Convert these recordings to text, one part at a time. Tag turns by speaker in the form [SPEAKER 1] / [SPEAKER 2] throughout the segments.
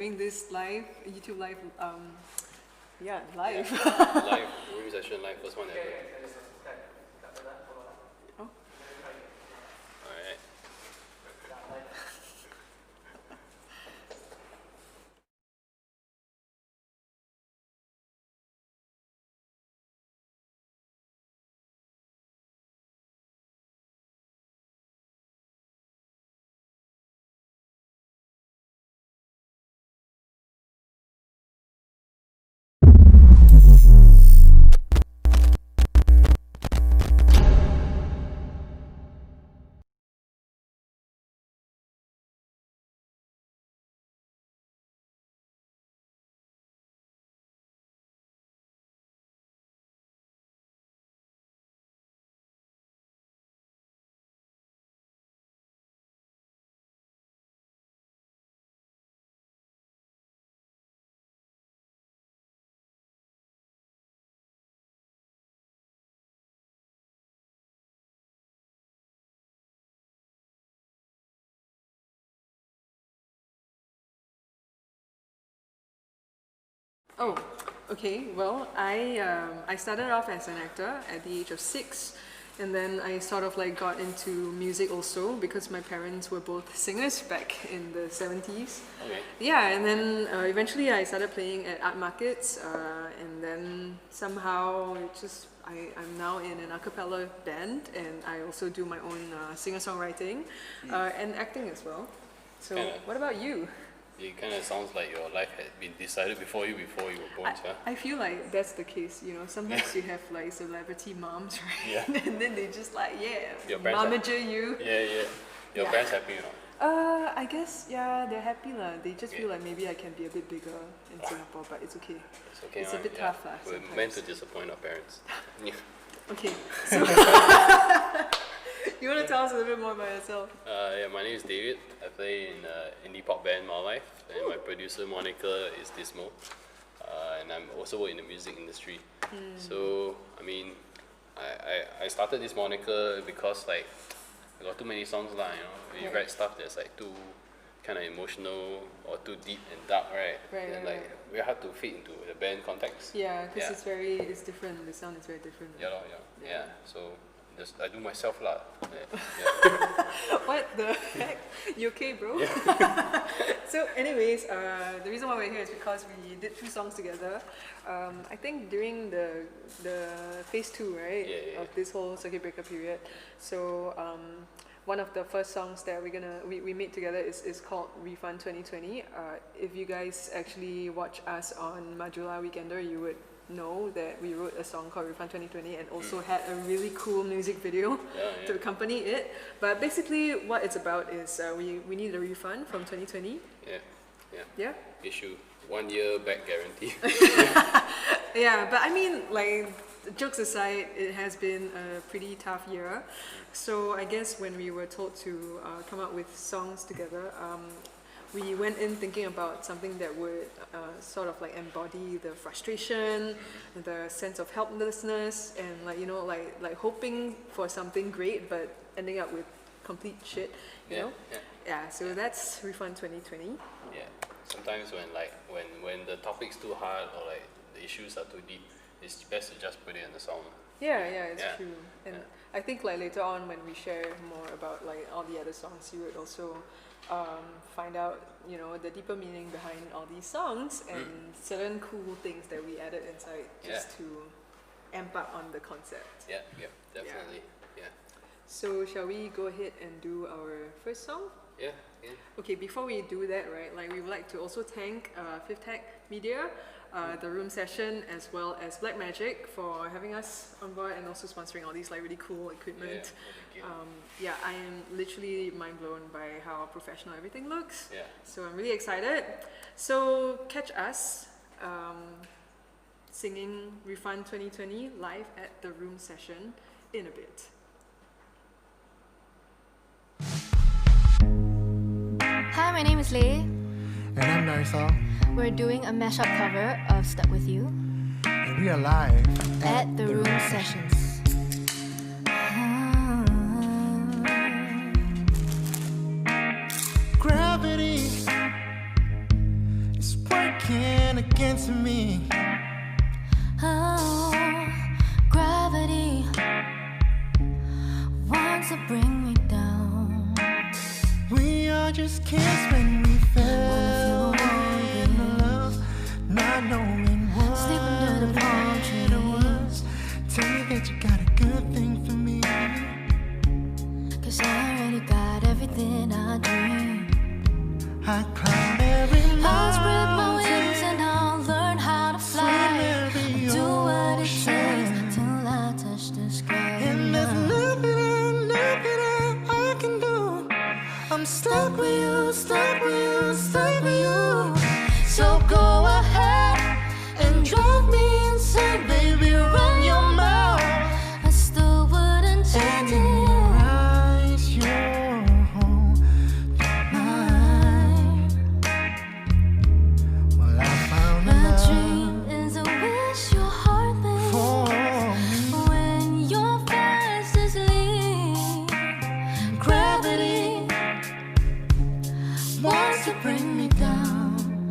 [SPEAKER 1] doing this live, YouTube live, live.
[SPEAKER 2] Live, room session live, first one ever.
[SPEAKER 1] Oh.
[SPEAKER 2] Alright.
[SPEAKER 1] Oh, okay. Well, I started off as an actor at the age of 6, and then I sort of like got into music also because my parents were both singers back in the 70s.
[SPEAKER 2] Okay.
[SPEAKER 1] Yeah, and then eventually I started playing at art markets, and then somehow I'm now in an a cappella band, and I also do my own singer-songwriting and acting as well. So, what about you?
[SPEAKER 2] It kind of sounds like your life had been decided before you were born, huh?
[SPEAKER 1] I feel like that's the case, you know. Sometimes you have like celebrity moms, right?
[SPEAKER 2] Yeah.
[SPEAKER 1] And then they just like,
[SPEAKER 2] Your parents
[SPEAKER 1] momager you.
[SPEAKER 2] Yeah. Your parents happy, you know?
[SPEAKER 1] I guess, yeah, they're happy lah. They just feel like maybe I can be a bit bigger in Singapore, but it's okay.
[SPEAKER 2] It's okay,
[SPEAKER 1] It's a bit tough lah.
[SPEAKER 2] We're meant to disappoint our parents. Yeah.
[SPEAKER 1] Okay, so you want to tell us a little bit more about yourself?
[SPEAKER 2] My name is David. I play in indie pop band My Life, and my producer moniker is Dismo. And I'm also in the music industry. So I mean, I started this moniker because like I got too many songs lah, you know. When you write stuff that's like too kind of emotional or too deep and dark, right? Then like very hard to fit into the band context.
[SPEAKER 1] Yeah, because it's different. The sound is very different.
[SPEAKER 2] Yeah. So I do myself lah.
[SPEAKER 1] What the heck? You okay, bro? So anyways, the reason why we're here is because we did 2 songs together. I think during the phase 2, right? Of this whole circuit breaker period. So one of the first songs that we made together is called Refund 2020. If you guys actually watch us on Majula Weekender, you would know that we wrote a song called Refund 2020 and also had a really cool music video to accompany it. But basically what it's about is we need a refund from 2020. Yeah?
[SPEAKER 2] Issue 1 year back guarantee.
[SPEAKER 1] Yeah, but I mean, like, jokes aside, it has been a pretty tough year. So I guess when we were told to come up with songs together, we went in thinking about something that would sort of like embody the frustration, the sense of helplessness, and like hoping for something great but ending up with complete shit, you know? So that's Refund 2020.
[SPEAKER 2] Yeah. Sometimes when the topic's too hard or like the issues are too deep, it's best to just put it in the song.
[SPEAKER 1] Yeah, it's true. And I think like later on when we share more about like all the other songs, you would also find out, you know, the deeper meaning behind all these songs and certain cool things that we added inside just to amp up on the concept.
[SPEAKER 2] Yeah, definitely. Yeah.
[SPEAKER 1] So shall we go ahead and do our first song?
[SPEAKER 2] Yeah.
[SPEAKER 1] Okay, before we do that, right, like we would like to also thank Fifth Tech Media, the room session, as well as Black Magic for having us on board and also sponsoring all these like really cool equipment. I am literally mind blown by how professional everything looks. So I'm really excited. So catch us singing Refund 2020 live at the room session in a bit.
[SPEAKER 3] Hi, my name is Lei.
[SPEAKER 4] And I'm Narisal.
[SPEAKER 3] We're doing a mashup cover of Stuck With You
[SPEAKER 4] And we are live
[SPEAKER 3] at the Room Sessions.
[SPEAKER 4] Gravity is working against me.
[SPEAKER 3] Oh, gravity wants to bring me down.
[SPEAKER 4] We are just kids when we fell in love, not knowing what
[SPEAKER 3] Sleep under the palm
[SPEAKER 4] it was. Tell me that you got a good thing for me.
[SPEAKER 3] 'Cause I already got everything I dream.
[SPEAKER 4] I climb every
[SPEAKER 3] I'll spread my wings
[SPEAKER 4] mountain,
[SPEAKER 3] and I'll learn how to
[SPEAKER 4] swim
[SPEAKER 3] fly.
[SPEAKER 4] every
[SPEAKER 3] Do what it
[SPEAKER 4] ocean.
[SPEAKER 3] takes till I touch the sky.
[SPEAKER 4] And there's nothing that I can do. I'm stuck with you, stuck with you, stuck with you. So go ahead and drive me insane, baby, run your mouth.
[SPEAKER 3] I still wouldn't change
[SPEAKER 4] And in
[SPEAKER 3] it.
[SPEAKER 4] your eyes, you're home tonight. Well, I found a
[SPEAKER 3] My
[SPEAKER 4] love
[SPEAKER 3] dream is a wish your heart made.
[SPEAKER 4] for me.
[SPEAKER 3] When you're fast asleep, gravity wants to bring me down.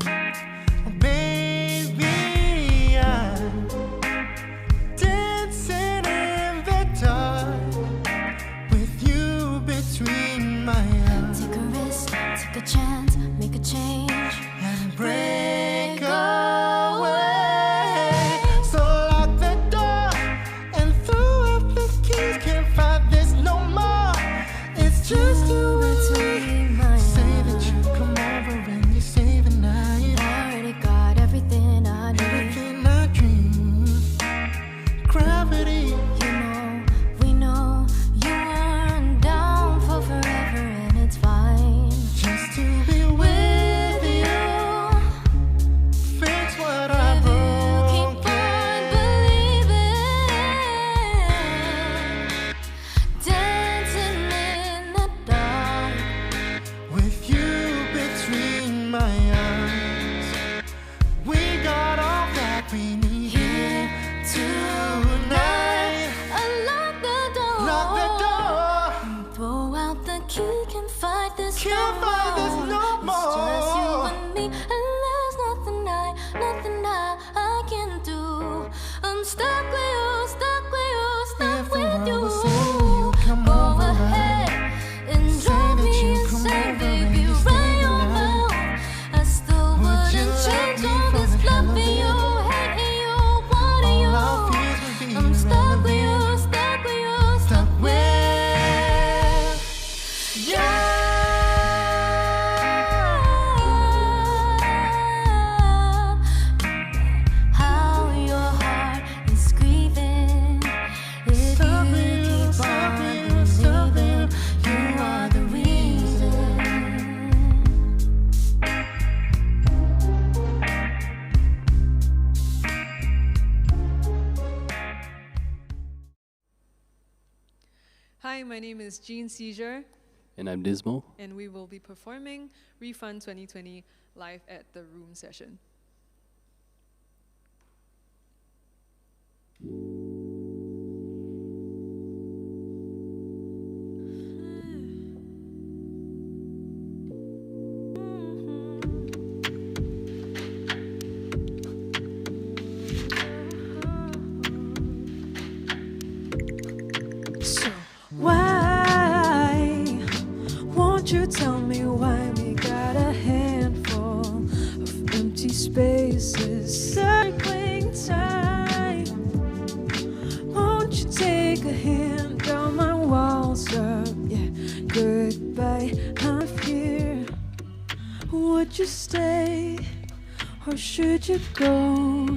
[SPEAKER 4] Baby, I'm dancing in the dark with you between my arms
[SPEAKER 3] Take a risk, take a chance, make a change.
[SPEAKER 4] and break away. So lock the door and throw up the keys. Can't fight this no more. It's just you and me.
[SPEAKER 3] Between my
[SPEAKER 4] Say that
[SPEAKER 3] arms.
[SPEAKER 4] you come over and you save the night.
[SPEAKER 3] I already got everything I need.
[SPEAKER 4] Everything I dream, gravity.
[SPEAKER 3] You know, we know you weren't down for forever, and it's fine.
[SPEAKER 4] Just to be with you, fix what I
[SPEAKER 3] If you keep
[SPEAKER 4] broke.
[SPEAKER 3] on believing, dancing in the dark.
[SPEAKER 4] With you between my arms, we got all that we need here tonight.
[SPEAKER 3] Unlock the door.
[SPEAKER 4] Lock the door.
[SPEAKER 3] Throw out the key, can't fight this
[SPEAKER 4] Can't fight this no
[SPEAKER 3] It's just you
[SPEAKER 4] more.
[SPEAKER 3] and me, and there's nothing I can do. I'm stuck with you, stuck with you, stuck
[SPEAKER 4] If the
[SPEAKER 3] with
[SPEAKER 4] world
[SPEAKER 3] you.
[SPEAKER 4] was saving you, come
[SPEAKER 3] Go
[SPEAKER 4] over
[SPEAKER 3] ahead and
[SPEAKER 4] Say
[SPEAKER 3] drive
[SPEAKER 4] that
[SPEAKER 3] me
[SPEAKER 4] you come
[SPEAKER 3] insane,
[SPEAKER 4] over
[SPEAKER 3] baby,
[SPEAKER 4] and you
[SPEAKER 3] run
[SPEAKER 4] stay
[SPEAKER 3] your
[SPEAKER 4] the night.
[SPEAKER 3] mouth. I still
[SPEAKER 4] Would you
[SPEAKER 3] wouldn't
[SPEAKER 4] love
[SPEAKER 3] change
[SPEAKER 4] me
[SPEAKER 3] all
[SPEAKER 4] for
[SPEAKER 3] this
[SPEAKER 4] the hell of
[SPEAKER 3] loving
[SPEAKER 4] it?
[SPEAKER 3] you, hating you, wanting
[SPEAKER 4] All our
[SPEAKER 3] you.
[SPEAKER 4] fears would be
[SPEAKER 3] I'm stuck with you,
[SPEAKER 4] irrelevant.
[SPEAKER 3] stuck with you,
[SPEAKER 4] Stuck
[SPEAKER 3] stuck with
[SPEAKER 4] with you.
[SPEAKER 3] How your heart is grieving. If
[SPEAKER 4] Stuck
[SPEAKER 3] you
[SPEAKER 4] with you,
[SPEAKER 3] keep
[SPEAKER 4] stuck
[SPEAKER 3] on
[SPEAKER 4] with you, stuck with
[SPEAKER 3] believing,
[SPEAKER 4] you.
[SPEAKER 3] you are the reason.
[SPEAKER 1] Hi, my name is Jean Seizure,
[SPEAKER 2] And I'm Dismal.
[SPEAKER 1] and we will be performing Refund 2020 live at the Room session.
[SPEAKER 5] So why won't you tell me why we got a handful of empty spaces circling time? Won't you take a hand down my walls up? Yeah, goodbye. I'm here. Would you stay or should you go?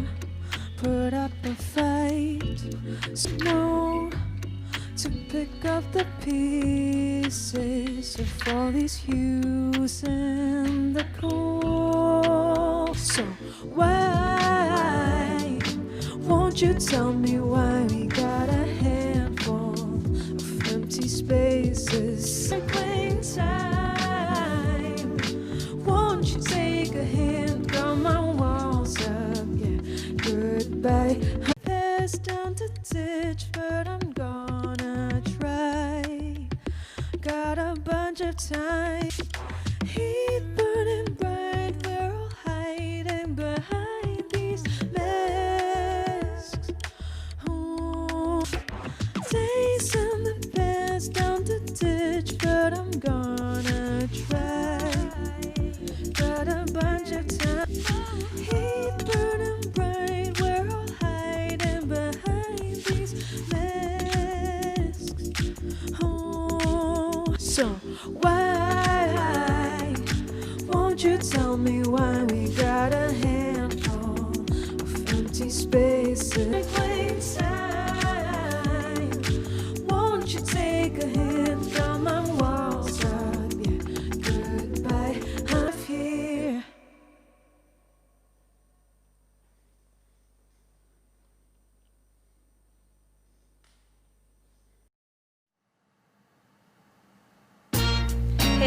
[SPEAKER 5] Put up a fight. No. To pick up the pieces of all these hues in the cold. So why won't you tell me why we got a handful of empty spaces circling time? Won't you take a hand, draw my walls up? Yeah, goodbye. Pass down the ditch, but I'm gonna try. Got a bunch of time. Heat burning bright, we're all high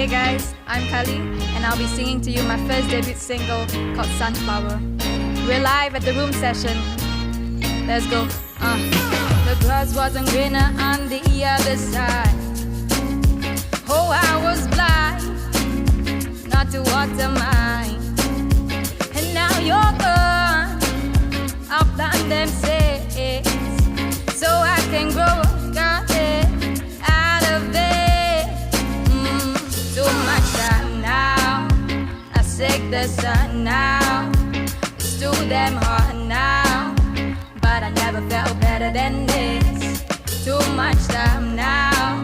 [SPEAKER 6] Hey guys, I'm Kali, and I'll be singing to you my first debut single called Sunflower. We're live at the room session. Let's go. The grass wasn't greener on the other side. Oh, I was blind, not to water mine. And now you're gone. I've done them seeds, so I can grow a garden out of it. Too much time now. I seek the sun now. It's too damn hot now, but I never felt better than this. Too much time now.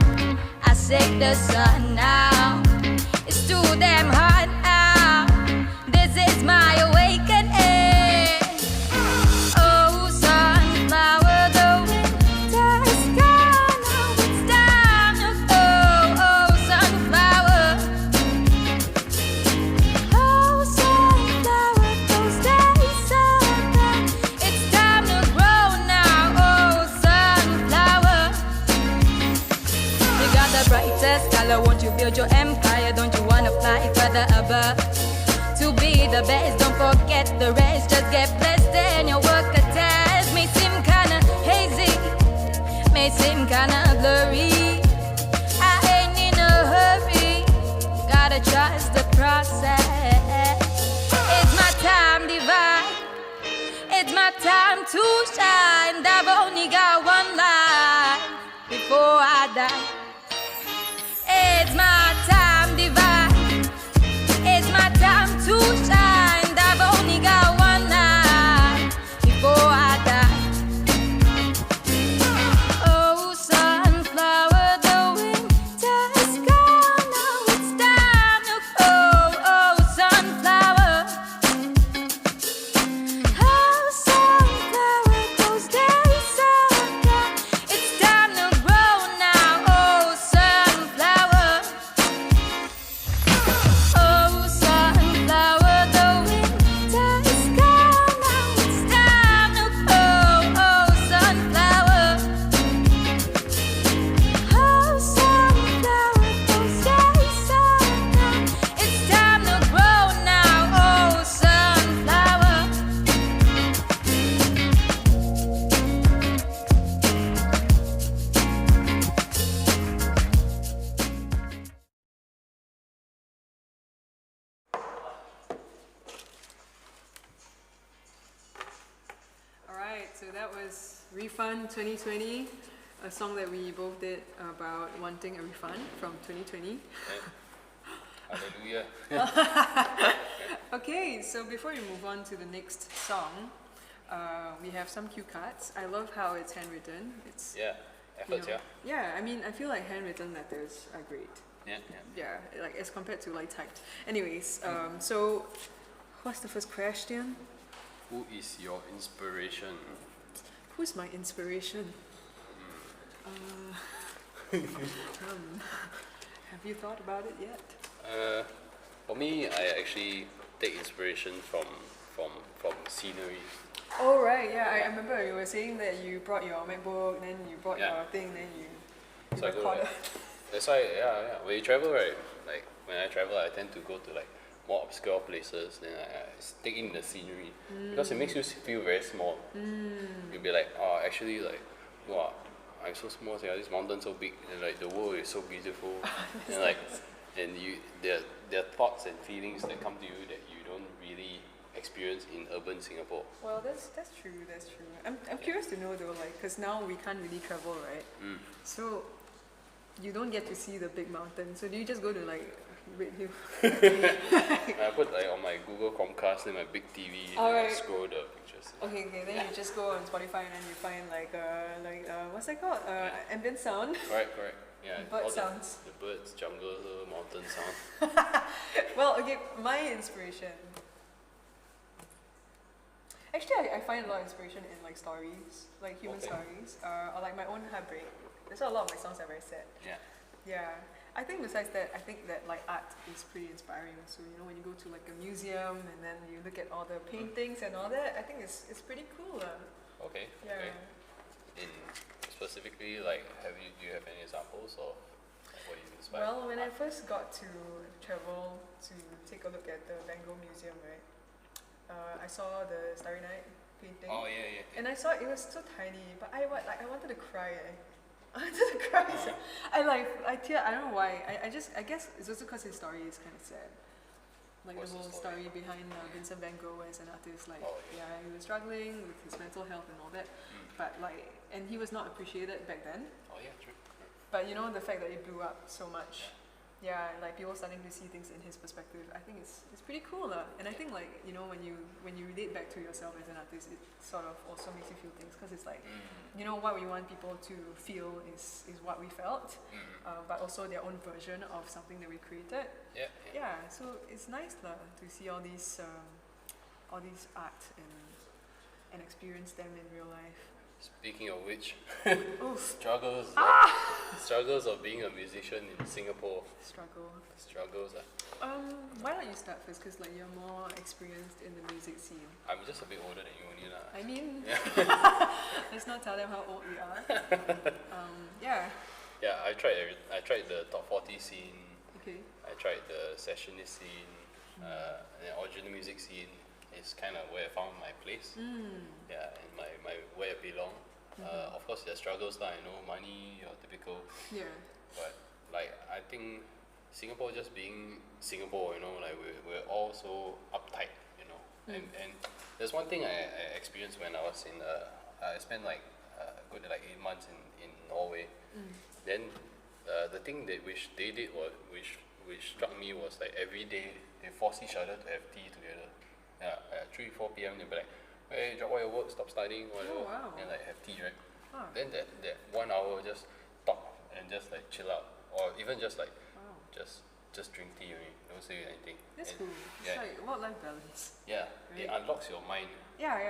[SPEAKER 6] I seek the sun now. It's too damn hot now. This is my awakening. Oh, sunflower, the winter's gone. Now it's time to go. Oh, sunflower. Oh, sunflower, those days are gone. It's time to grow now. Oh, sunflower. You got the brightest color. Won't you build your empire? Don't you wanna fly further above? To be the best, don't forget the rest. Just get blessed and your work attached. May seem kinda hazy, may seem kinda blurry. I ain't in a hurry, gotta trust the process. It's my time divine, it's my time to shine. I've only got one life before I die. It's my time divine, it's my time to shine. I've only got one night before I die. Oh, sunflower, the winter's gone. Now it's time to go. Oh, sunflower. Oh, sunflower, those days are gone. It's time to grow now. Oh, sunflower. Oh, sunflower, the winter's gone. Now it's time to go. Oh, sunflower. Oh, sunflower, those days are gone. It's time to grow now. Oh, sunflower.
[SPEAKER 1] Alright, so that was Refund 2020, a song that we both did about wanting a refund from 2020.
[SPEAKER 2] Hallelujah.
[SPEAKER 1] Okay, so before we move on to the next song, we have some cue cards. I love how it's handwritten. It's
[SPEAKER 2] Yeah,
[SPEAKER 1] you
[SPEAKER 2] efforts,
[SPEAKER 1] know-
[SPEAKER 2] yeah.
[SPEAKER 1] Yeah, I mean, I feel like handwritten letters are great.
[SPEAKER 2] Yeah, yeah.
[SPEAKER 1] Yeah, like as compared to like typed. Anyways, so what's the first question?
[SPEAKER 2] Who is your inspiration?
[SPEAKER 1] Who's my inspiration? Have you thought about it yet?
[SPEAKER 2] For me, I actually take inspiration from scenery.
[SPEAKER 1] Oh right, yeah, I remember you were saying that you brought your MacBook, then you brought
[SPEAKER 2] Yeah.
[SPEAKER 1] your thing, then you
[SPEAKER 2] So I go
[SPEAKER 1] recorded.
[SPEAKER 2] That's why, yeah. When you travel, right? Like when I travel, I tend to go to like more obscure places. Then I take in the scenery because it makes you feel very small. You'll be like, oh, actually, like, wow, I'm so small. Yeah, this mountain's so big, and like the world is so beautiful, and like, and there are thoughts and feelings that come to you that you don't really experience in urban Singapore.
[SPEAKER 1] Well, that's true. That's true. I'm curious to know though, like, cause now we can't really travel, right? So you don't get to see the big mountain. So do you just go to like Red Hill?
[SPEAKER 2] And I put like on my Google Chromecast and my big TV, and I
[SPEAKER 1] Alright.
[SPEAKER 2] scroll the pictures.
[SPEAKER 1] Okay, then you just go on Spotify and then you find like what's that called? Ambient sound.
[SPEAKER 2] Correct. Yeah.
[SPEAKER 1] Bird
[SPEAKER 2] all the-
[SPEAKER 1] sounds.
[SPEAKER 2] The birds, jungle, mountain sound.
[SPEAKER 1] Well, okay, my inspiration. Actually, I find a lot of inspiration in like stories, like human
[SPEAKER 2] Okay.
[SPEAKER 1] stories, or like my own heartbreak. That's why a lot of my songs are very sad.
[SPEAKER 2] Yeah.
[SPEAKER 1] Yeah. I think besides that, I think that like art is pretty inspiring also. You know, when you go to like a museum and then you look at all the paintings and all that, I think it's pretty cool.
[SPEAKER 2] Okay.
[SPEAKER 1] Yeah.
[SPEAKER 2] Okay. In specifically, like, do you have any examples of what you inspired?
[SPEAKER 1] Well, when I first got to travel to take a look at the Van Gogh Museum, right, I saw the Starry Night painting.
[SPEAKER 2] Oh yeah, yeah.
[SPEAKER 1] And I saw it was so tiny, but I wanted to cry. I wanted to cry. So I tear. I don't know why. I guess it's also because his story is kind of sad. Like
[SPEAKER 2] What's
[SPEAKER 1] the
[SPEAKER 2] the
[SPEAKER 1] whole
[SPEAKER 2] story?
[SPEAKER 1] story behind Vincent Van Gogh as an artist. Like
[SPEAKER 2] Oh, yeah.
[SPEAKER 1] yeah, he was struggling with his mental health and all that. But like, and he was not appreciated back then.
[SPEAKER 2] Oh yeah, true.
[SPEAKER 1] But you know the fact that it blew up so much. Yeah, like people starting to see things in his perspective. I think it's pretty cool, lah. And I think like you know when you relate back to yourself as an artist, it sort of also makes you feel things because it's like you know what we want people to feel is what we felt, but also their own version of something that we created.
[SPEAKER 2] Yeah, yeah.
[SPEAKER 1] Yeah, so it's nice lah to see all these art and experience them in real life.
[SPEAKER 2] Speaking of which,
[SPEAKER 1] Oof,
[SPEAKER 2] struggles of being a musician in Singapore.
[SPEAKER 1] struggle.
[SPEAKER 2] Struggles.
[SPEAKER 1] Why don't you start first? Because like you're more experienced in the music scene.
[SPEAKER 2] I'm just a bit older than you only lah.
[SPEAKER 1] I mean, let's not tell them how old we are. Yeah.
[SPEAKER 2] Yeah, I tried the top 40 scene.
[SPEAKER 1] Okay.
[SPEAKER 2] I tried the sessionist scene, and the original music scene is kind of where I found my place. Yeah, and my where I belong. Of course, there's struggles lah, you know, money or typical.
[SPEAKER 1] Yeah.
[SPEAKER 2] But like I think Singapore just being Singapore, you know, like we're all so uptight, you know. And there's one thing I experienced when I was in I spent like good like 8 months in Norway. Then the thing that which they did was which struck me was like every day they force each other to have tea together. Yeah, at 3-4 p.m. they'll be like, hey, drop all your work, stop studying, whatever,
[SPEAKER 1] wow.
[SPEAKER 2] and like have tea, right?
[SPEAKER 1] Huh.
[SPEAKER 2] Then that 1 hour just talk and just like chill out, or even just like
[SPEAKER 1] Wow.
[SPEAKER 2] just drink tea only, don't say anything.
[SPEAKER 1] That's
[SPEAKER 2] And
[SPEAKER 1] cool. It's
[SPEAKER 2] Yeah,
[SPEAKER 1] like work-life balance.
[SPEAKER 2] yeah, it
[SPEAKER 1] Right.
[SPEAKER 2] unlocks your mind.
[SPEAKER 1] Yeah.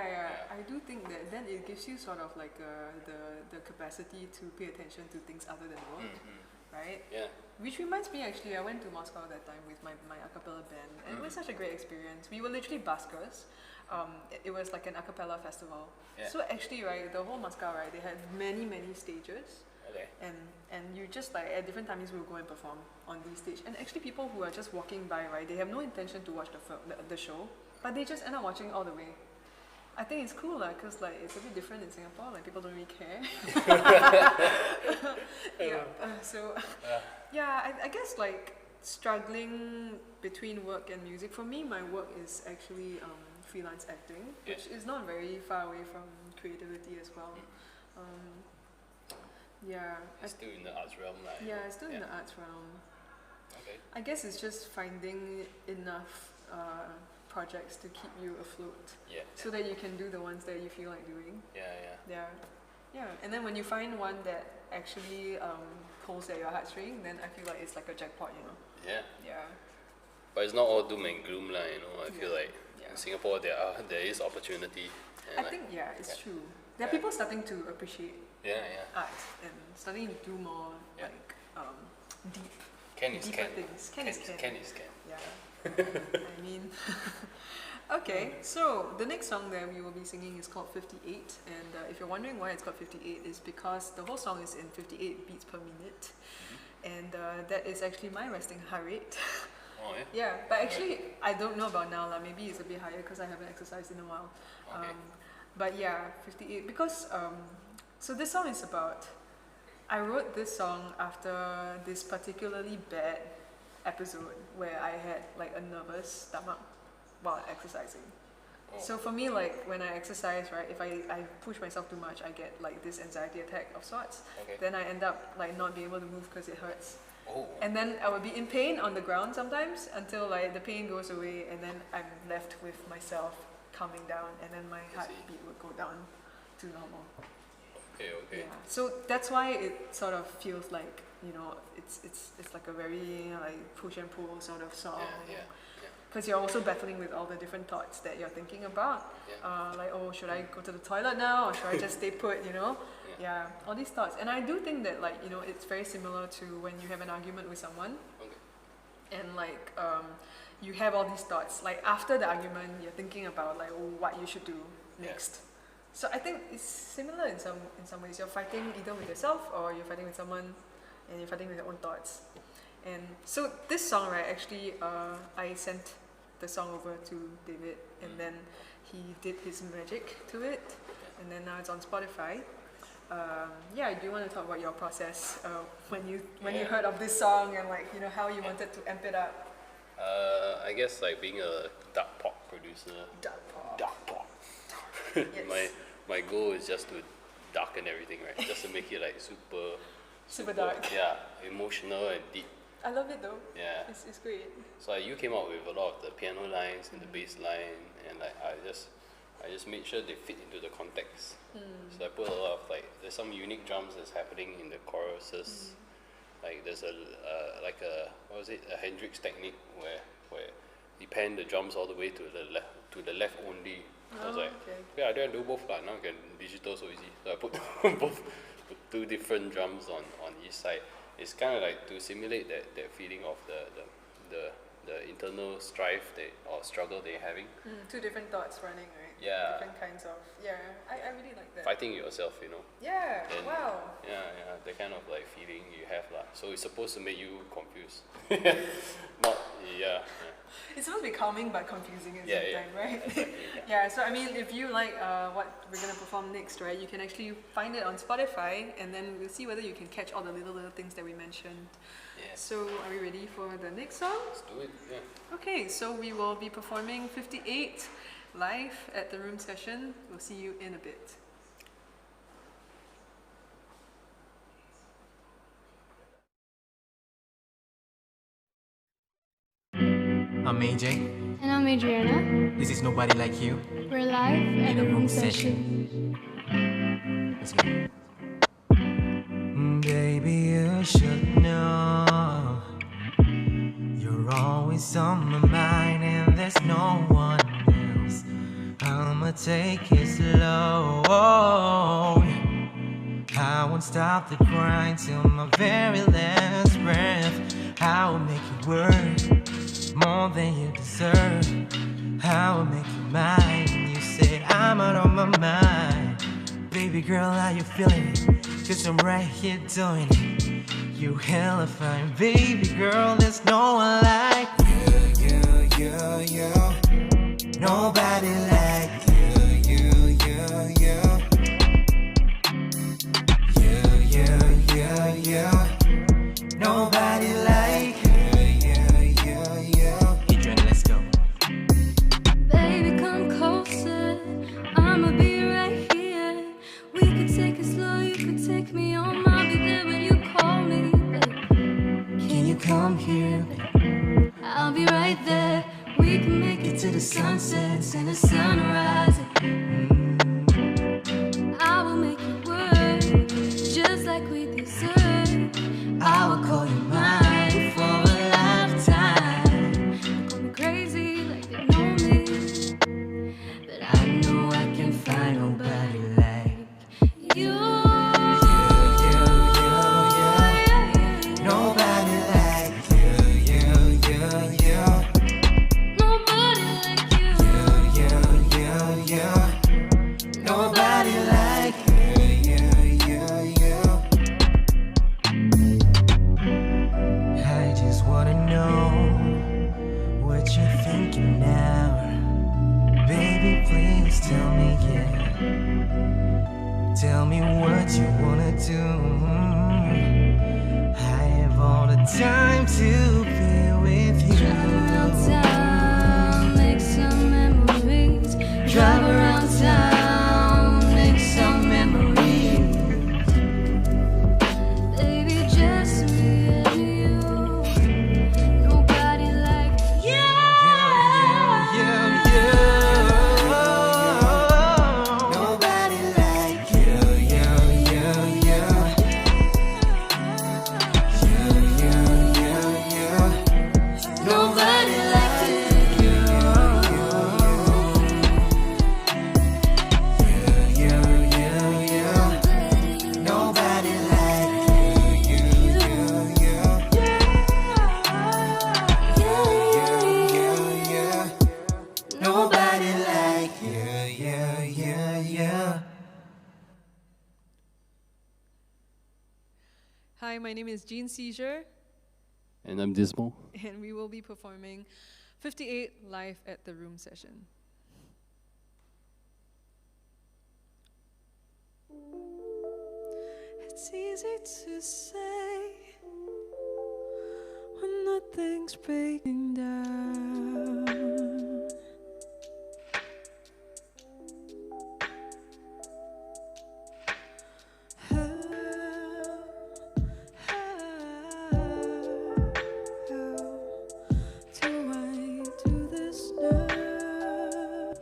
[SPEAKER 1] I do think that then it gives you sort of like the capacity to pay attention to things other than work, right?
[SPEAKER 2] Yeah,
[SPEAKER 1] Which reminds me, actually, I went to Moscow that time with my a cappella band, and it was such a great experience. We were literally buskers. It was like an a cappella festival.
[SPEAKER 2] Yeah.
[SPEAKER 1] So actually, right, the whole Moscow, right, they had many stages,
[SPEAKER 2] okay.
[SPEAKER 1] and you just like at different times we'll go and perform on these stage. And actually, people who are just walking by, right, they have no intention to watch the show, but they just end up watching all the way. I think it's cool, like, cause like it's a bit different in Singapore. Like people don't really care. Yeah. Yeah, I guess like struggling between work and music. For me, my work is actually freelance acting, which is not very far away from creativity as well. Yeah.
[SPEAKER 2] It's still in the arts realm, like.
[SPEAKER 1] Yeah, it's still in the arts realm.
[SPEAKER 2] Okay.
[SPEAKER 1] I guess it's just finding enough projects to keep you afloat,
[SPEAKER 2] Yeah.
[SPEAKER 1] so that you can do the ones that you feel like doing.
[SPEAKER 2] Yeah.
[SPEAKER 1] Yeah. And then when you find one that actually pulls at your heartstring, then I feel like it's like a jackpot, you know.
[SPEAKER 2] Yeah.
[SPEAKER 1] Yeah.
[SPEAKER 2] But it's not all doom and gloom, like, you know. I feel
[SPEAKER 1] Yeah.
[SPEAKER 2] like
[SPEAKER 1] Yeah.
[SPEAKER 2] in Singapore there is opportunity. And
[SPEAKER 1] I
[SPEAKER 2] like,
[SPEAKER 1] think it's
[SPEAKER 2] yeah.
[SPEAKER 1] true. There are
[SPEAKER 2] Yeah.
[SPEAKER 1] people starting to appreciate
[SPEAKER 2] Yeah.
[SPEAKER 1] art and starting to do more
[SPEAKER 2] Yeah.
[SPEAKER 1] like deep.
[SPEAKER 2] Ken is
[SPEAKER 1] Deeper
[SPEAKER 2] Ken.
[SPEAKER 1] things. Ken is Ken.
[SPEAKER 2] Ken is Ken.
[SPEAKER 1] Yeah. I mean, okay, so the next song that we will be singing is called 58, and if you're wondering why it's called 58, it's because the whole song is in 58 beats per minute, and that is actually my resting heart rate.
[SPEAKER 2] Oh yeah.
[SPEAKER 1] Yeah, but actually, I don't know about now, maybe it's a bit higher because I haven't exercised in a while.
[SPEAKER 2] Okay.
[SPEAKER 1] But yeah, 58, because, so this song is about, I wrote this song after this particularly bad episode where I had like a nervous stomach while exercising.
[SPEAKER 2] Oh.
[SPEAKER 1] So for me, like when I exercise, right, if I push myself too much, I get like this anxiety attack of sorts.
[SPEAKER 2] Okay.
[SPEAKER 1] Then I end up like not being able to move because it hurts.
[SPEAKER 2] Oh.
[SPEAKER 1] And then I would be in pain on the ground sometimes until like the pain goes away, and then I'm left with myself calming down, and then my heartbeat would go down to normal.
[SPEAKER 2] Okay.
[SPEAKER 1] Yeah. So that's why it sort of feels like, you know, it's like a very like push and pull sort of song.
[SPEAKER 2] Yeah.
[SPEAKER 1] Because you're also battling with all the different thoughts that you're thinking about.
[SPEAKER 2] Yeah.
[SPEAKER 1] Like, oh, should I go to the toilet now, or should I just stay put, you know?
[SPEAKER 2] Yeah.
[SPEAKER 1] All these thoughts. And I do think that, like, you know, it's very similar to when you have an argument with someone,
[SPEAKER 2] Okay.
[SPEAKER 1] and like you have all these thoughts. Like after the argument, you're thinking about like what you should do next. So I think it's similar in some ways. You're fighting either with yourself or you're fighting with someone. and you're fighting with your own thoughts. And so this song, right, actually, I sent the song over to David, and then he did his magic to it, and then now it's on Spotify. Yeah, do you want to talk about your process when you heard of this song and like how you wanted to amp it up?
[SPEAKER 2] I guess like being a dark pop producer.
[SPEAKER 1] Dark pop.
[SPEAKER 2] Dark pop.
[SPEAKER 1] Yes.
[SPEAKER 2] my goal is just to darken everything, right? Just to make it like
[SPEAKER 1] Super dark.
[SPEAKER 2] Yeah, emotional and deep.
[SPEAKER 1] I love it though.
[SPEAKER 2] Yeah.
[SPEAKER 1] It's great.
[SPEAKER 2] So you came up with a lot of the piano lines and the bass line, and like I just made sure they fit into the context. So I put a lot of like there's some unique drums that's happening in the choruses. Like there's a Hendrix technique where you pan the drums all the way to the left only. I was like,
[SPEAKER 1] okay.
[SPEAKER 2] yeah, I don't do both lah. Now I can digital so easy. So I put put two different drums on each side. It's kind of like to simulate that feeling of the internal strife or struggle they're having.
[SPEAKER 1] Two different thoughts running, right?
[SPEAKER 2] Yeah.
[SPEAKER 1] Different kinds of, I really like that.
[SPEAKER 2] Fighting yourself,
[SPEAKER 1] Yeah,
[SPEAKER 2] And
[SPEAKER 1] wow.
[SPEAKER 2] Yeah, the kind of like feeling you have lah. So it's supposed to make you confused. Not, yeah.
[SPEAKER 1] It's supposed to be calming but confusing at the
[SPEAKER 2] Yeah,
[SPEAKER 1] same
[SPEAKER 2] yeah.
[SPEAKER 1] time, right?
[SPEAKER 2] Exactly.
[SPEAKER 1] Yeah, so I mean, if you like what we're going to perform next, right, you can actually find it on Spotify, and then we'll see whether you can catch all the little things that we mentioned.
[SPEAKER 2] Yes.
[SPEAKER 1] So are we ready for the next song?
[SPEAKER 2] Let's do it. Yeah.
[SPEAKER 1] Okay, so we will be performing 58 live at the Room Session. We'll see you in a bit.
[SPEAKER 7] I'm AJ.
[SPEAKER 3] And I'm Adriana.
[SPEAKER 7] This is Nobody Like You.
[SPEAKER 3] We're live at the Room Session.
[SPEAKER 7] Let's go. Baby, you should know you're always on my mind, and there's no one else. I'ma take it slow. I won't stop the grind till my very last breath. I will make you work more than you deserve. I will make you mine. You said I'm out of my mind. Baby girl, how you feeling? Cause I'm right here doing it. You hella fine, baby girl. There's no one like you. Nobody like you. Nobody like you. Adrian, let's go.
[SPEAKER 3] Baby, come closer. I'ma be right here. We could take it slow. You could take me home. I'll be there when you call me. Baby.
[SPEAKER 7] Can you come here?
[SPEAKER 3] I'll be right there. We can make it to the sunsets and the sunrise. I will make it work just like we deserve. I will call you mine for a lifetime. They call me crazy like they know me, but I know I can find nobody like you.
[SPEAKER 7] Nobody like you.
[SPEAKER 3] Nobody like you.
[SPEAKER 7] Nobody like you. I just wanna know what you're thinking now. Baby, please tell me, yeah. Tell me what you wanna do. I have all the time to be with you.
[SPEAKER 3] Drive around town, make some memories. Drive around town, make some memories. Baby, just me and you. Nobody like you.
[SPEAKER 7] Nobody like you.
[SPEAKER 3] Nobody like you.
[SPEAKER 1] Hi, my name is Jean Seizure,
[SPEAKER 2] And I'm Dismal.
[SPEAKER 1] and we will be performing 58 live at the Room session.
[SPEAKER 5] It's easy to say when nothing's breaking down. How do I do this now?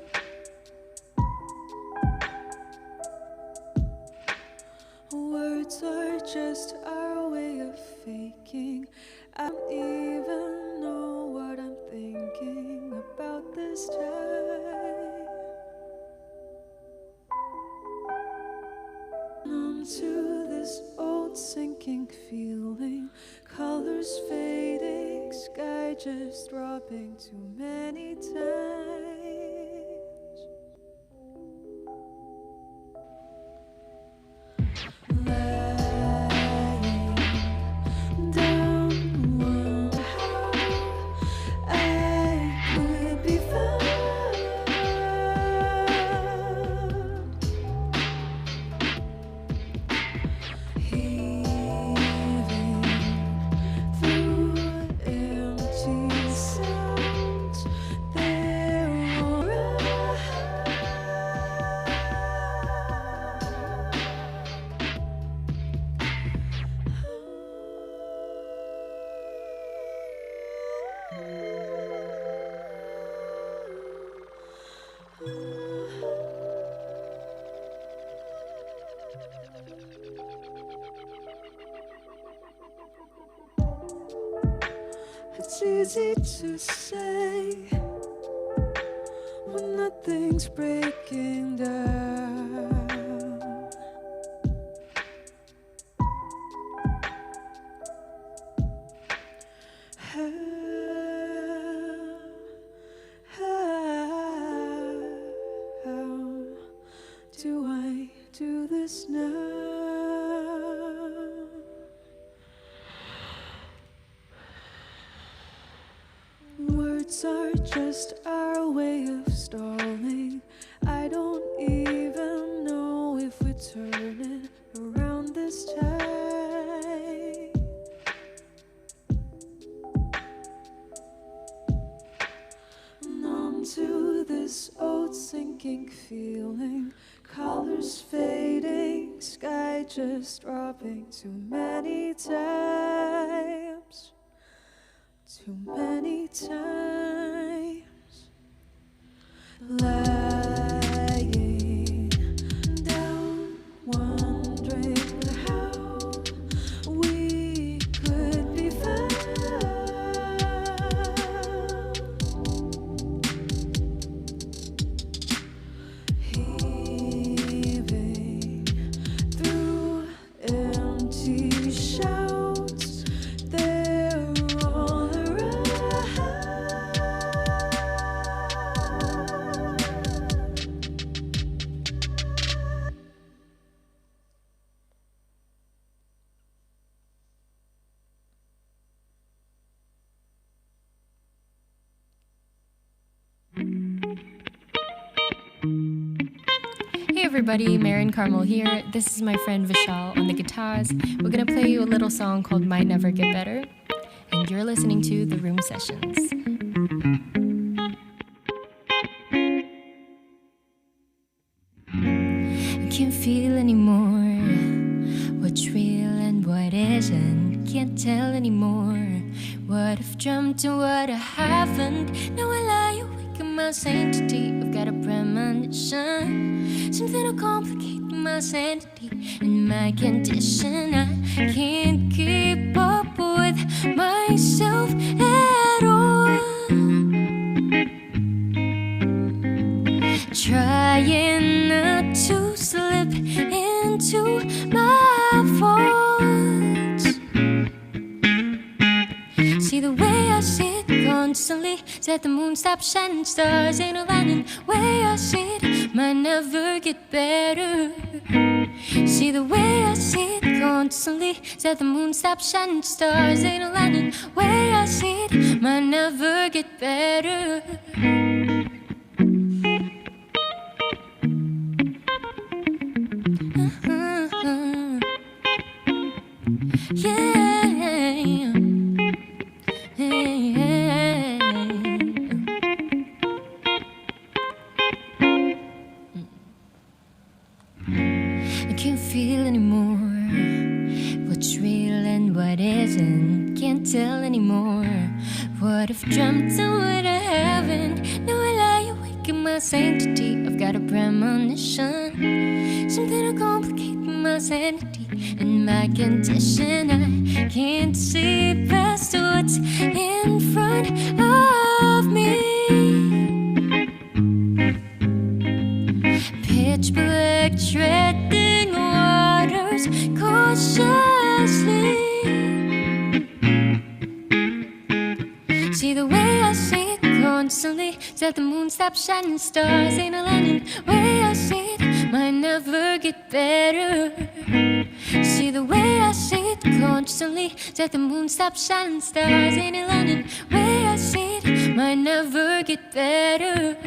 [SPEAKER 5] Words are just our way of faking. I don't even know what I'm thinking about this time. Numb to this old sinking feeling, colors fading, sky just dropping too many times. Lying down, wonder how I could be found. Heaving through empty sounds, they're all around. It's easy to say when nothing's breaking down. How do I do this now? Words are just our way of stalling. I don't even know if we're turning around this time. Numb to this old sinking feeling, colors fading, sky just dropping too many times. Too many times. Lying down, wondering how we could be found. Heaving through empty shouts, they're all around.
[SPEAKER 8] Hey everybody, Marin Carmel here. This is my friend Vishal on the guitars. We're gonna play you a little song called Might Never Get Better, and you're listening to The Room Sessions. I can't feel anymore what's real and what isn't. Can't tell anymore what I've dreamt and what I haven't. Now I lie awake in my sanctity. I've got a premonition, something to complicate my sanity and my condition. I can't keep up with myself at all. Trying not to slip into my faults. See the way I sit constantly, said the moon stop shining, stars ain't aligning. Way I sit might never get better. See the way I see it constantly. Said the moon stop shining, stars ain't aligning. Way I see it might never get better. Yeah. I can't feel anymore what's real and what isn't. Can't tell anymore what I've dreamt and what I haven't. Now I lie awake in my sanctity. I've got a premonition, something to complicate my sanity and my condition. I can't see past what's in front of me. Pitch black, treading waters cautiously. See the way I see it constantly. Said the moon stop shining, stars ain't aligning. Way I see it might never get better. See the way I see it constantly. Said the moon stop shining, stars ain't aligning. Way I see it might never get better.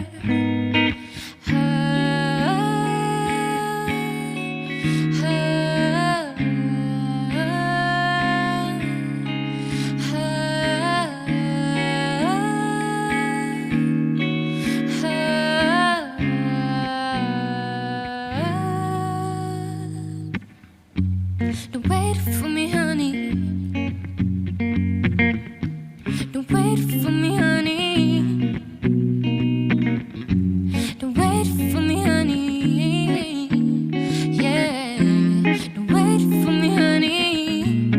[SPEAKER 8] Don't wait for me, honey. Don't wait for me, honey. Don't wait for me, honey. Yeah. Don't wait for me, honey.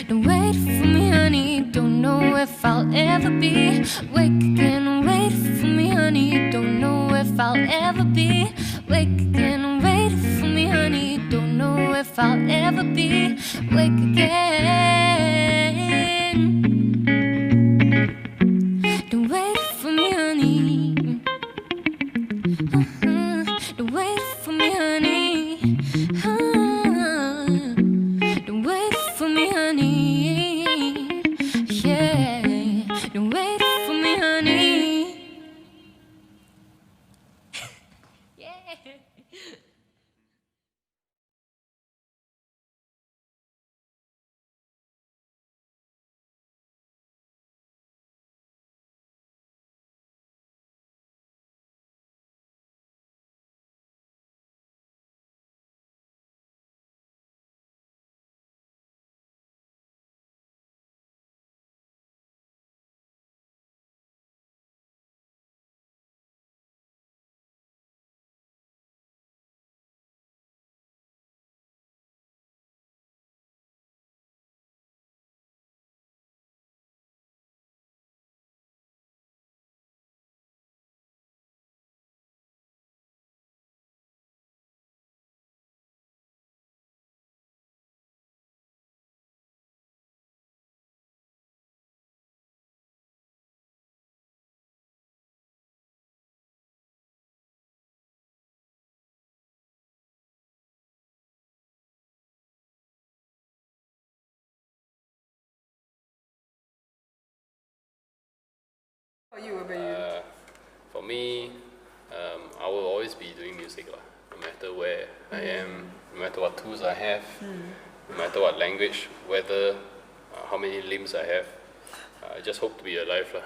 [SPEAKER 8] Don't wait for me, honey. Don't know if I'll ever be awake again. Wait for me, honey. Don't know if I'll ever be awake again. Wait for me, honey. Don't know if I'll ever be awake again. Don't wait for me, honey. Don't wait for me, honey. Don't wait for me, honey. Yeah. Don't wait for me, honey. Yeah.
[SPEAKER 1] What about you?
[SPEAKER 2] For me, I will always be doing music lah. No matter where I am, no matter what tools I have, no matter what language, whether how many limbs I have. I just hope to be alive lah,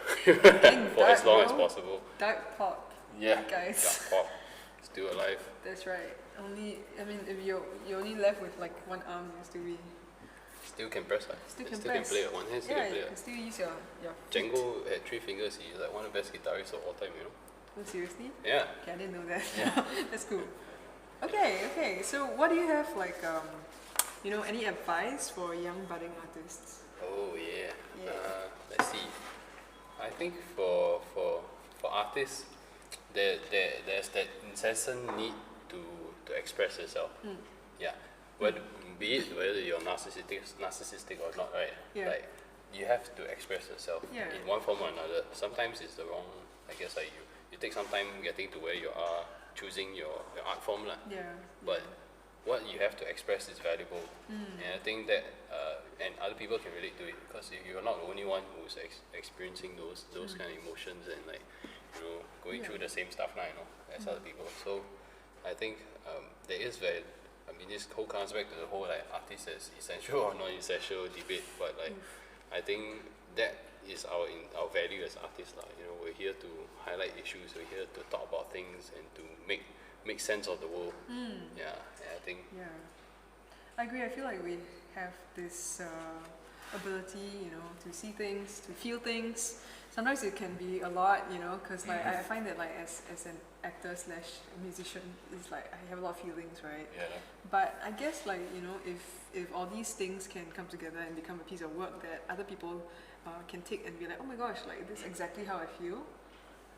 [SPEAKER 2] for as long as possible.
[SPEAKER 1] Dark pop.
[SPEAKER 2] Yeah,
[SPEAKER 1] guys.
[SPEAKER 2] dark pop, still alive.
[SPEAKER 1] That's right. If you're only left with like one arm, you
[SPEAKER 2] Still can press lah.
[SPEAKER 1] Still can
[SPEAKER 2] can
[SPEAKER 1] press.
[SPEAKER 2] play with one hand. Still
[SPEAKER 1] yeah,
[SPEAKER 2] can play.
[SPEAKER 1] you can still use your feet.
[SPEAKER 2] Django had 3 fingers. He's like one of the best guitarists of all time. You know.
[SPEAKER 1] Oh, seriously?
[SPEAKER 2] Yeah.
[SPEAKER 1] Okay, I didn't know that.
[SPEAKER 2] Yeah.
[SPEAKER 1] That's cool. Okay. So, what do you have like, any advice for young budding artists?
[SPEAKER 2] Oh yeah.
[SPEAKER 1] Yeah.
[SPEAKER 2] Let's see. I think for artists, there's that incessant need to express yourself. Yeah. Be it whether you're narcissistic or not, right?
[SPEAKER 1] Yeah.
[SPEAKER 2] Like you have to express yourself
[SPEAKER 1] Yeah.
[SPEAKER 2] in one form or another. Sometimes it's the wrong. I guess like you take some time getting to where you are, choosing your art form lah.
[SPEAKER 1] Yeah.
[SPEAKER 2] But what you have to express is valuable, and I think that and other people can relate to it, because you're not the only one who's experiencing those kind of emotions and like going through the same stuff now, as other people. So I think there is this whole comes back to the whole like artist as essential or non-essential debate, but like I think that is our value as artists lah. We're here to highlight issues, we're here to talk about things and to make sense of the world. Yeah, and I think
[SPEAKER 1] Yeah, I agree. I feel like we have this ability, to see things, to feel things. Sometimes it can be a lot, because like I find that like as an actor / musician, it's like I have a lot of feelings, right?
[SPEAKER 2] yeah.
[SPEAKER 1] But I guess like if all these things can come together and become a piece of work that other people can take and be like, oh my gosh, like this is exactly how I feel.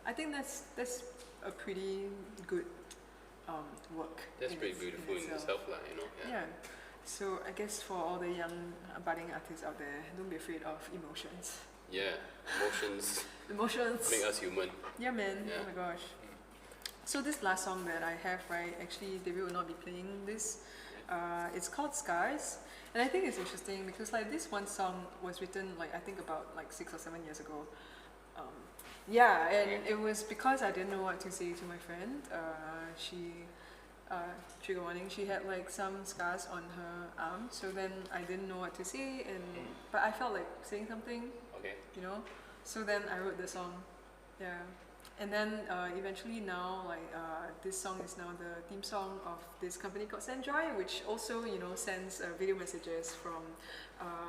[SPEAKER 1] I think that's a pretty good work.
[SPEAKER 2] That's pretty beautiful in itself lah,
[SPEAKER 1] Yeah. So I guess for all the young budding artists out there, don't be afraid of emotions.
[SPEAKER 2] Yeah, emotions
[SPEAKER 1] Emotions.
[SPEAKER 2] make us human.
[SPEAKER 1] Yeah, man.
[SPEAKER 2] Yeah.
[SPEAKER 1] Oh my gosh. So this last song that I have, right? Actually, David will not be playing this. It's called Scars, and I think it's interesting because like this one song was written like I think about like 6 or 7 years ago. Yeah, and it was because I didn't know what to say to my friend. Trigger warning, she had like some scars on her arm, so then I didn't know what to say, but I felt like saying something,
[SPEAKER 2] Okay.
[SPEAKER 1] so then I wrote the song. Yeah. And then eventually now, like this song is now the theme song of this company called Sendjoy, which also sends video messages from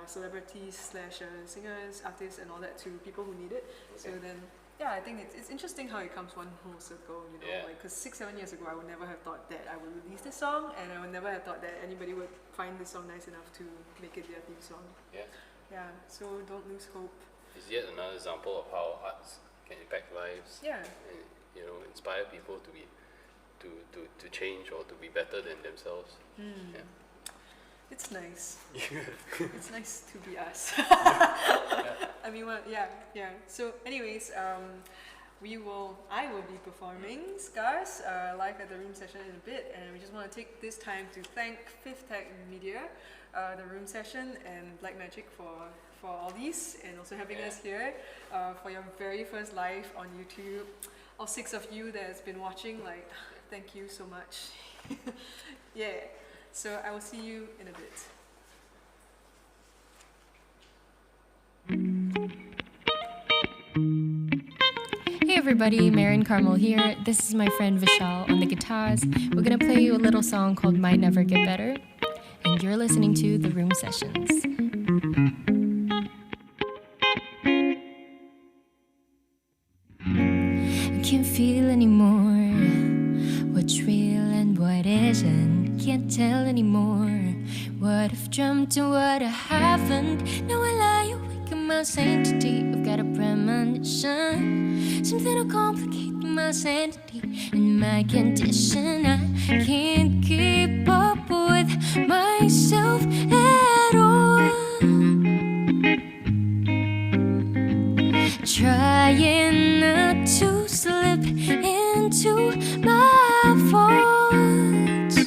[SPEAKER 1] celebrities / singers, artists, and all that to people who need it. So then, yeah, I think it's interesting how it comes one whole circle.
[SPEAKER 2] Yeah.
[SPEAKER 1] Like because 6-7 years ago, I would never have thought that I would release this song, and I would never have thought that anybody would find this song nice enough to make it their theme song.
[SPEAKER 2] Yeah.
[SPEAKER 1] Yeah. So don't lose hope.
[SPEAKER 2] It's yet another example of how arts can impact lives.
[SPEAKER 1] Yeah.
[SPEAKER 2] And inspire people to be to change or to be better than themselves. Yeah.
[SPEAKER 1] It's nice. It's nice to be us. I mean, well, yeah. So, anyways, I will be performing Scars live at the Room Session in a bit, and we just want to take this time to thank Fifth Tech Media, the Room Session, and Black Magic for all these, and also having us here for your very first live on YouTube. All 6 of you that has been watching, like, thank you so much. Yeah. So I will see you in a bit.
[SPEAKER 8] Hey everybody, Marin Carmel here. This is my friend Vishal on the guitars. We're gonna play you a little song called Might Never Get Better, and you're listening to The Room Sessions. I can't feel anymore what's real and what isn't. Can't tell anymore what I've dreamt and what I haven't. Now I lie awake in my sanctity. I've got a premonition, something to complicate my sanity and my condition. I can't keep up with myself at all. Trying not to slip into my faults.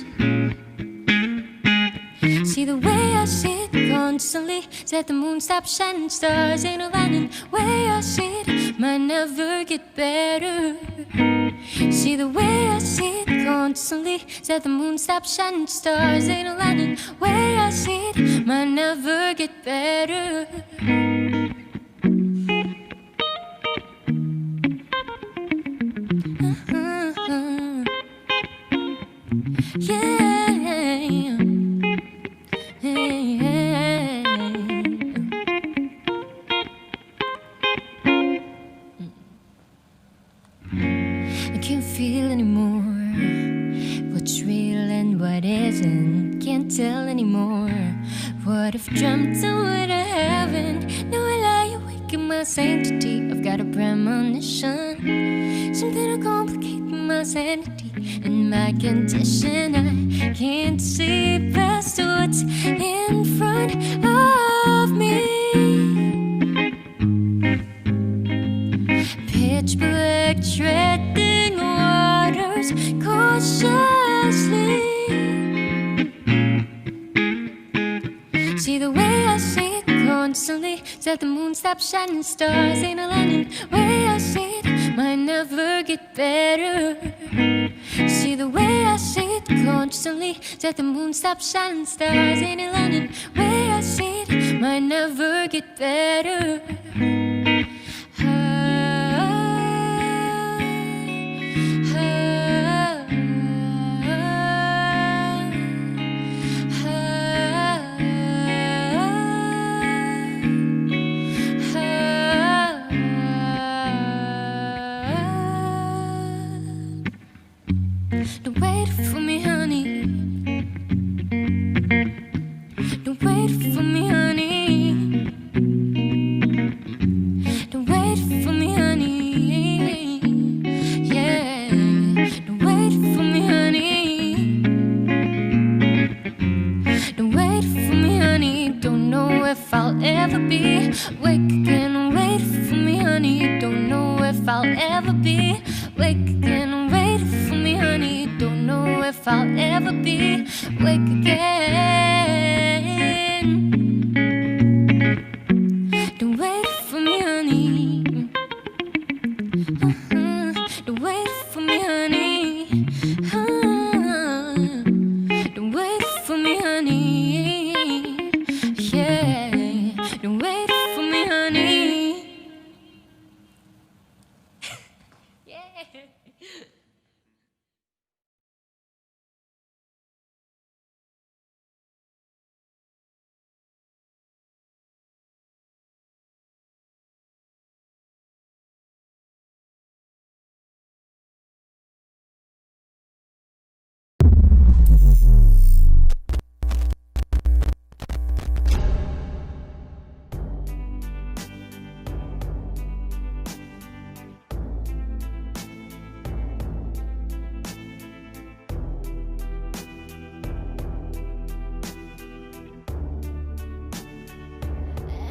[SPEAKER 8] See the way I sit constantly, said the moon stop shining, stars ain't aligning. Way I sit might never get better. See the way I sit constantly, said the moon stop shining, stars ain't aligning. Way I sit might never get better. I can't feel anymore what's real and what isn't. Can't tell anymore what I've dreamt and what I haven't. Now I lie awake in my sanctity. I've got a premonition, something to complicate my sanity and my condition. I can't see past what's in front of me. Pitch black treading waters. till the moon stops shining, stars ain't aligning. Way I see it might never get better. See the way I see it constantly, till the moon stops shining, stars ain't aligning. Way I see it might never get better.
[SPEAKER 3] Don't wait for me, honey. Don't wait for me, honey. Don't wait for me, honey. Yeah. Don't wait for me, honey. Don't wait for me, honey. Don't know if I'll ever be awake again. Wait for me, honey. Don't know if I'll ever be awake again. Wait for me, honey. Don't know if I'll ever be awake again. Don't wait for me, honey. Don't wait for me, honey. Don't wait for me, honey. Yeah. Don't wait for me, honey. Yeah.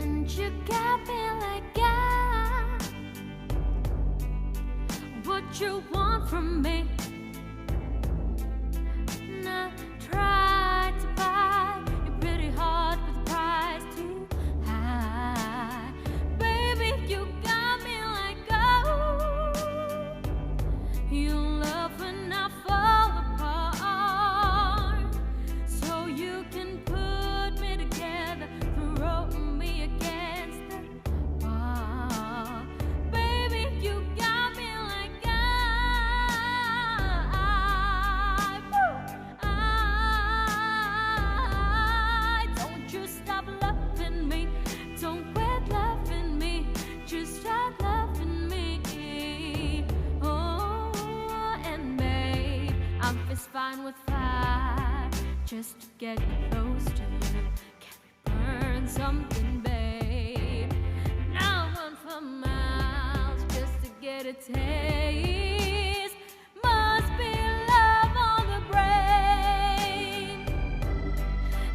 [SPEAKER 3] And you got me like, yeah, what you want from me. And I tried to buy your pretty heart with a price too high. Baby, you got me like, oh, you love when I fall apart, so you can put me together, throw me against the wall. Baby, you got me like, don't you stop loving me, don't quit loving me, just start loving me. Oh, and babe, I'm fist fine with fire, just to get close to you. Can we burn something, babe? Now I run for miles just to get a taste. Must be love on the brain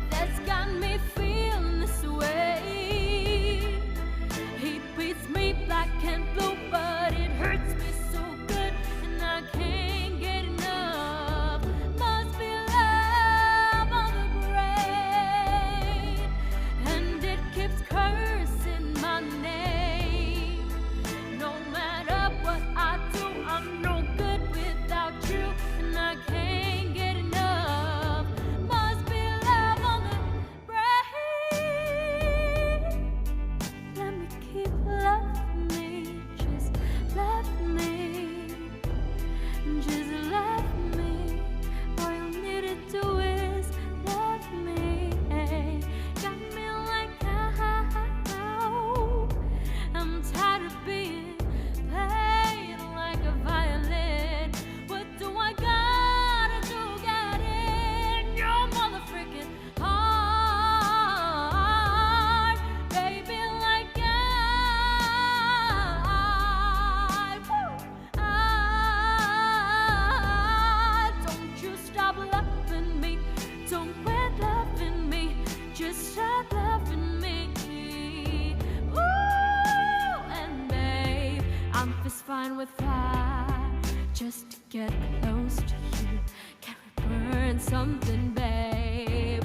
[SPEAKER 3] that's got me feeling this way. He beats me black and blue, but it hurts me so good, and I can't get enough. Must be love on the brain, and it keeps cursing my name. No matter what I do, I'm no good without you, and I can't get enough. Must be love on the brain. Let me keep loving me, just love me, just love me. All you need to do is love me. Got me like, oh, I'm tired of being played like a violin. What do I gotta do, get in your motherfucking heart, baby? Like don't you stop loving me, don't quit loving me, just start loving me. Ooh, and babe, I'm fist fine with fire, just to get close to you. Can we burn something, babe?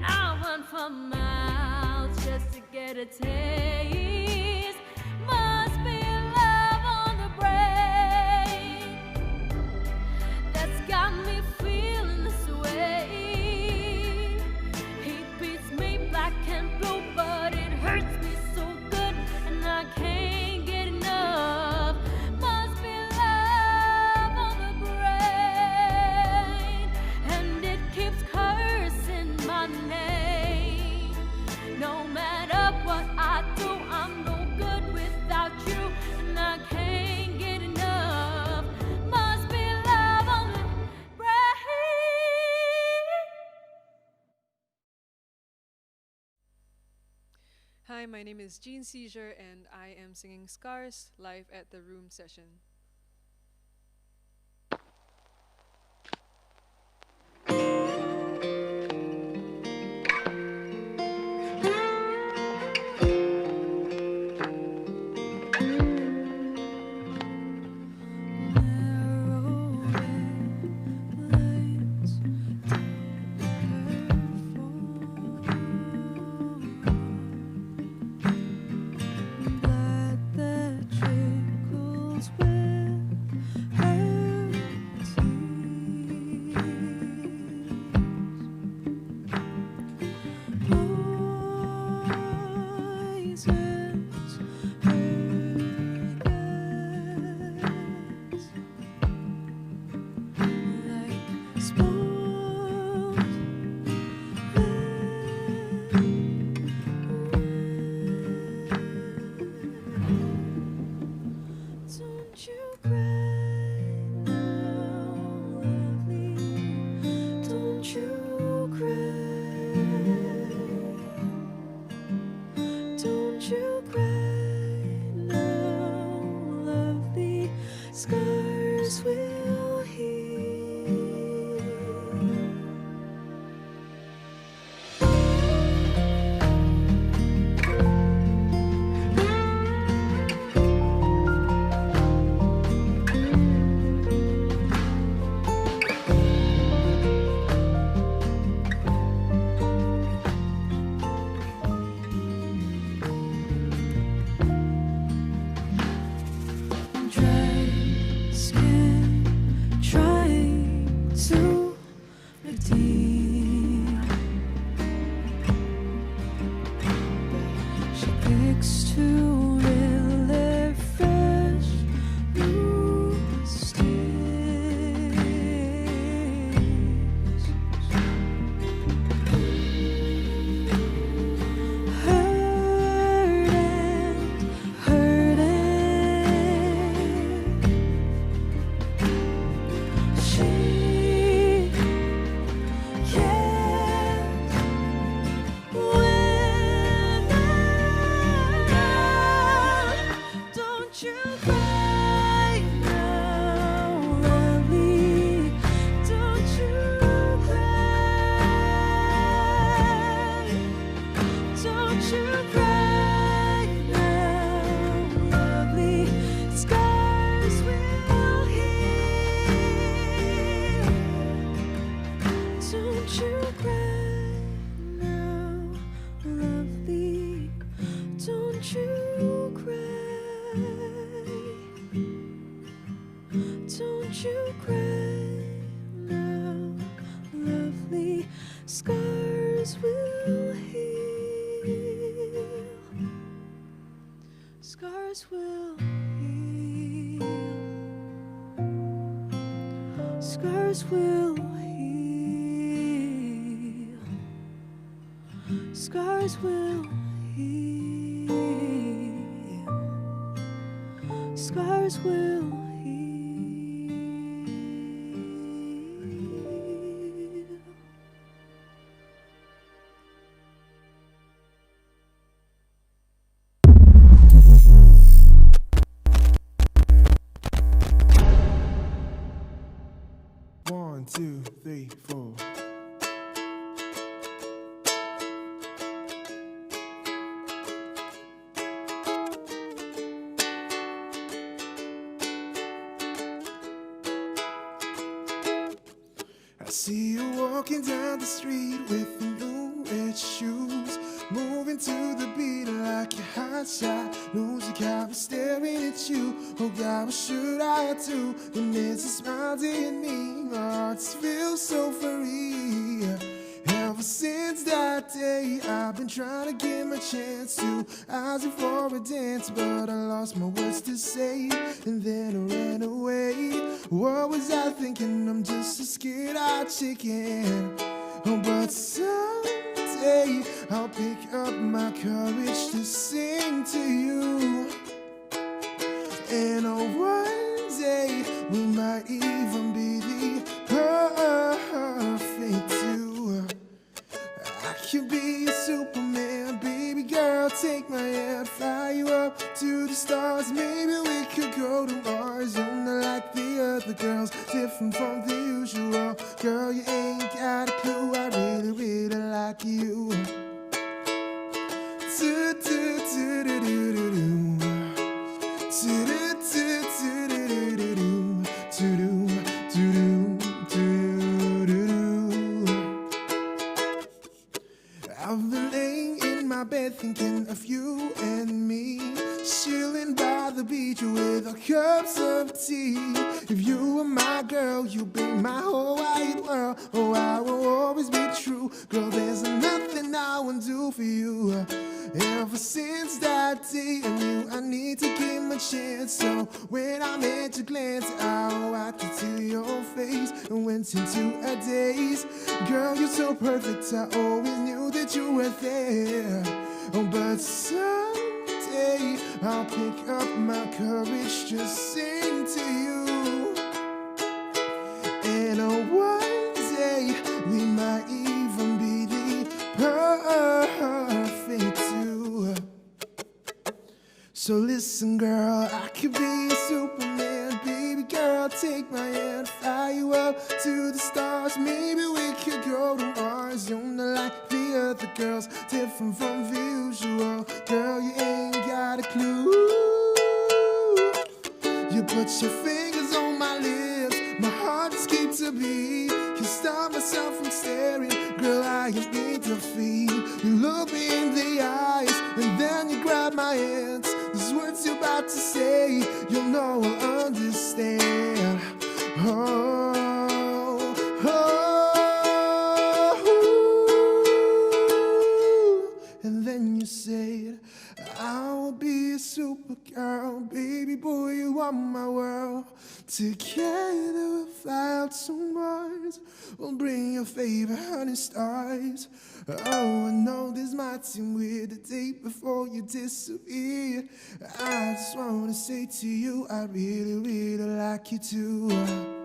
[SPEAKER 3] Now I run for miles just to get
[SPEAKER 6] get a taste. Must be love on the brain that's got me feeling this way. Heat beats me black and blue, but it hurts me so good, and I can't get enough. Must be love on the brain, and it keeps cursing my name. No matter what I do, I'm no good without you, and I can't get enough. Must be love on the brain.
[SPEAKER 1] Hi, my name is Jean Seizure, and I am singing Scars live at the Room session.
[SPEAKER 5] Blood that trickles with her tears. Poisons her guts like spoons. Don't you cry now, lovely. Don't you cry. Don't you cry now, lovely. Scars will heal. Dry skin trying to redeem. She picks two really fresh blue sticks. Hurt and hurting. She can't win. Don't you cry now, lovely. Don't you cry. Don't you cry now, lovely. Scars will heal. Don't you cry now, lovely. Don't you cry. Don't you cry now, lovely. Scars will heal. Scars will heal. Scars will heal. Scars will heal. Scars will heal.
[SPEAKER 9] One, two, three, four. I see you walking down the street with the new red shoes. moving to the beat like a hot shot. Lose your car, staring at you. Oh God, what should I do? When there's a smile in me, my heart feels so free. Ever since that day, I've been trying to get my chance to ask you for a dance, but I lost my words to say, and then I ran away. What was I thinking? I'm just a scared-eyed chicken. Oh, but someday I'll pick up my courage to sing to you. And oh, one day we might even be the perfect two. I could be a Superman, baby girl, take my hand, fly you up to the stars. Maybe we could go to Mars. You're not like the other girls, different from the usual. Girl, you ain't got a clue, I really, really like you. I've been laying in my bed thinking of you and me, chilling by the beach with our cups of tea. If you were my girl, you'd be my whole wide world. Oh, I will always be true. Girl, there's nothing I won't do for you. Ever since that day I knew I need to give my chance. So when I met your glance, I walked into your face and went into a daze. Girl, you're so perfect, I always knew that you were there. Oh, but someday I'll pick up my courage to sing to you. And oh, one day we might even be the perfect two. So listen, girl, I could be a Superman, baby girl, take my hand, fly you up to the stars. Maybe we could go to Mars. You're not like the other girls, different from the usual. Girl, you ain't got a clue. You put your fingers on my lips, my heart skips a beat. Can't stop myself from staring. Girl, I just need to feed. You look me in the eyes, and then you grab my hands. These words you're about to say, you'll know I'll understand. Oh, and then you said, I will be a supergirl, baby boy, you are my world. Together we'll fly out to Mars. We'll bring your favorite honey stars. Oh, I know this might seem weird the day before you disappear. I just wanna say to you, I really, really like you too.